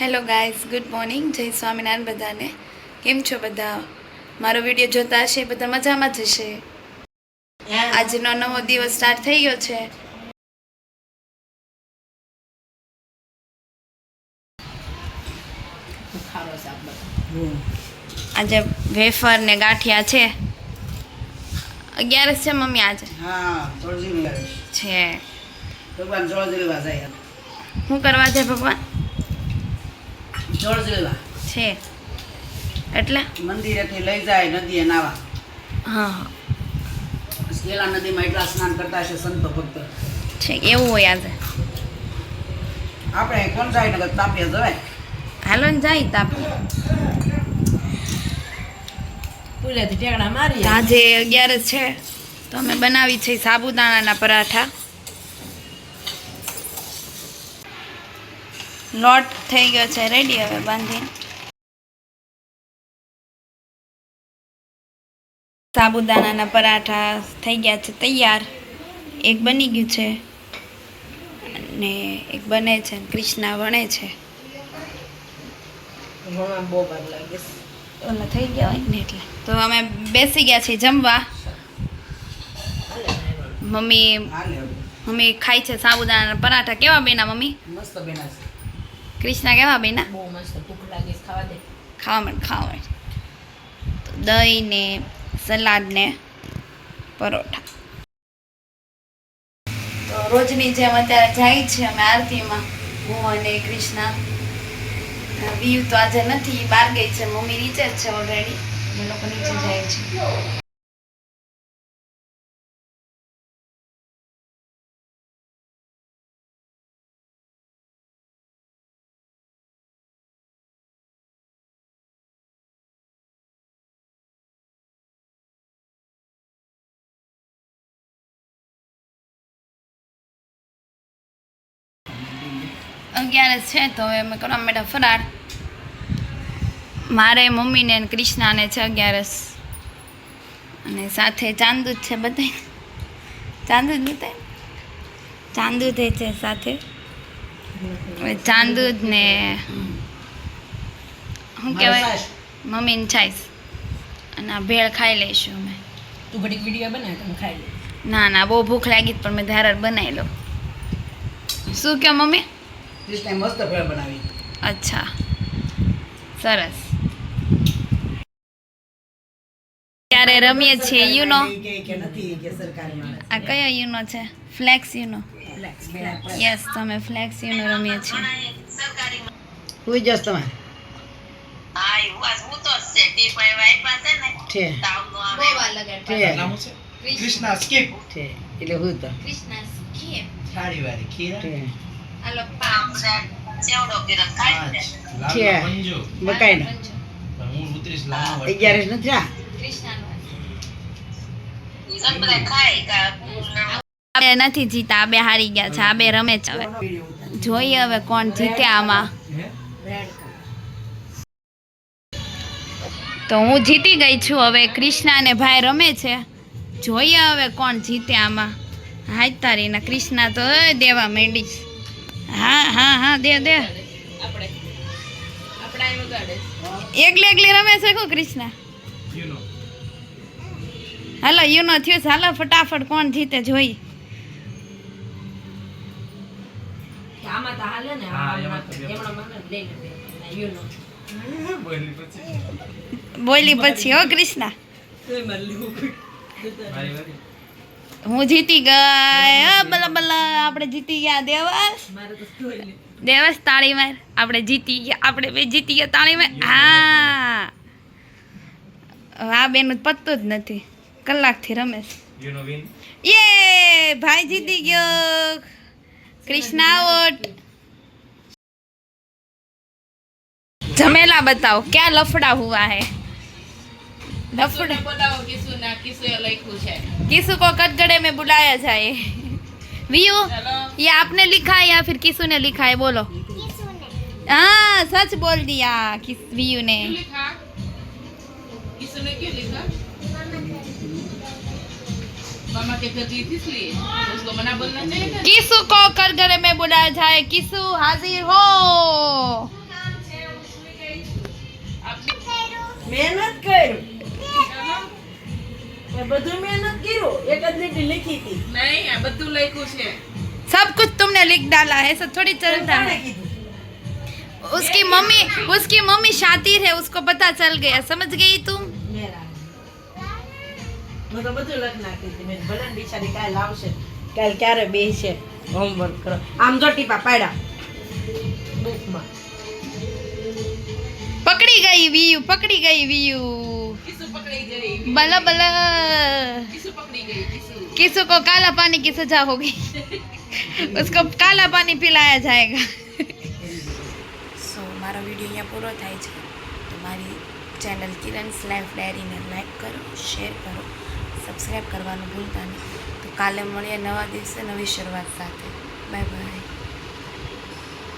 Hello guys, good morning. જય સ્વામિનારાયણ બધાને. કેમ છો બધા? મારો વિડીયો જોતા હશે બધા મજામાં જ હશે. આજનો નવો દિવસ સ્ટાર્ટ થઈ ગયો છે. આજે વેફર ને ગાંઠિયા છે. 11 છે મમ્મી આજે. હા, છે. ભગવાન જોડ લેવા જાય. શું કરવા છે ભગવાન? જોડ લેવા છે એટલે મંદિરેથી લઈ જાય નદીએ નાવા. હા હા, સ્કેલા નદીમાં એટલા સ્નાન કરતા છે સંતો ભક્તો. છે એવું હોય આજે. આપણે કોણ જાય નગર તાપ્યા જવાય. હાલો ને જાય તાપ. પુલેથી ટેકડા મારી. આજે 11 છે તો અમે બનાવી છે સાબુદાણાના પરાઠા. લોટ થઈ ગયો છે રેડી, હવે બાંધીને સાબુદાણાના પરાઠા થઈ ગયા છે તૈયાર. એક બની ગયું છે અને એક બને છે. કૃષ્ણા વણે છે. ઓલા થઈ ગયા હોય ને એટલે તો અમે બેસી ગયા છીએ જમવા. મમ્મી ખાય છે સાબુદાણાના પરાઠા. કેવા બેના મમ્મી? મસ્ત બેના છે. કૃષ્ણા કેવા બેના? બહુ મસ્ત. ભૂખ લાગી છે, ખાવા દે. ખાવા માંડ. તો દહીં ને સલાડ ને પરોઠા. તો રોજની જેમ અત્યારે જાય છે અમે આરતીમાં, હું અને કૃષ્ણા. વ્યૂ તો આજે નથી, બહાર ગઈ છે. મમ્મી નીચે જ છે ઓલરેડી. અમે લોકો નીચે જાય છે. અગિયારસ છે તો હવે અમે કરવા બેઠા ફરાળ. મારે મમ્મીને અને કૃષ્ણાને છે 11, અને સાથે ચાંદુ જ છે બધાય. ચાંદુ જ બતાય, ચાંદુ જ છે સાથે. હવે ચાંદુ જ ને શું કહેવાય, મમ્મીને છાઈશ અને આ ભેળ ખાઈ લઈશું અમે. તું ઘડી વિડીયો બનાવ તમે ખાઈ લે. ના બહુ ભૂખ લાગી પણ મેં ધાર બનાવી લો. શું કહો મમ્મી? કૃષ્ણે મસ્ત ભેળ બનાવી. અચ્છા, સરસ. ત્યારે રમીએ છીએ યુનો. આ કયો યુનો છે? ફ્લેક્સ યુનો. યસ, તમે ફ્લેક્સ યુનો રમીએ છીએ. હુઈ જસ તમે. કૃષ્ણા સ્કીપ એટલે હું તો કૃષ્ણા સ્કીપ. થાળી વાળી ખીર આલો પાંચ સેવડો કિરણ ખાય ને. બકાઈ ને હું ઉતરીશ લાંબા 11 નથી આ કૃષ્ણાનો બધા ખાય. આ બે નથી જીતા, આ બે હારી ગયા છે. આ બે રમે છે. હવે જોઈએ હવે કોણ જીતે આમાં. તો હું જીતી ગઈ છું. હવે કૃષ્ણા અને ભાઈ રમે છે. જોઈએ હવે કોણ જીતે આમાં. હાય તારીના કૃષ્ણા તો દેવા માંડીશ. હા દે એકલી રમે છે કો કૃષ્ણા. હાલો યુનો થયું. હાલો ફટાફટ કોણ જીતે જોઈ. બોલી પછી હો કૃષ્ણા. હું જીતી ગઈ. બલા આપણે જીતી ગયા. દેવસ તાળી માર. આપણે જીતી ગયા. આપણે બે જીતી ગયા. તાળી માર. હા, આ બેનું પત્તું જ નથી. કલાકથી રમે છે. યે, ભાઈ જીતી ગયો. કૃષ્ણા આઉટ. झमेला बताओ, क्या लफड़ा हुआ है? लफड़ा बताओ। किसु को कटगड़े में बुलाया जाए। वियू, ये आपने लिखा है या फिर किसु ने लिखा है? बोलो। हाँ, सच बोल दिया किस वियू ने। किसु ने क्यों लिखा? मामा के घर गई थी इसलिए उसको मना बोलना चाहिए था। किसु को कटगड़े में बुलाया जाए। किसु हाजिर हो। એ બધું મેં નથી કર્યું, એક જ લીટી લીખી હતી. નહીં આ બધું લખ્યું છે सब कुछ तुमने लिख डाला है, ऐसा थोड़ी चलता કોણે है। કીધું? उसकी मम्मी शातिर है, उसको पता चल गया, समझ गई तुम? મેરા. મેં તો બધું લખ નાખી હતી. મેં કીધું ભલે ને બિચારી કાલ આવશે, કાલ ક્યારે બેસશે હોમવર્ક કરો. આમ જો ટીપા પાડ્યા બુકમાં. पकड़ी गई वीयू, पकड़ी गई वीयू, કિસુ પકડી ગઈ बला बला। કિસુ પકડી ગઈ કિસુ किसू को काला पानी की सजा होगी, उसको काला पानी पिलाया जाएगा। સો મારો વિડીયો અહીંયા પૂરો થાય છે, તો મારી ચેનલ કિરણ્સ લાઈફ ડાયરીને લાઈક કરો, શેર કરો, સબસ્ક્રાઈબ કરવાનું ભૂલતા નહીં। તો કાલે મળીએ નવા દિવસે નવી શરૂઆત સાથે। Bye bye.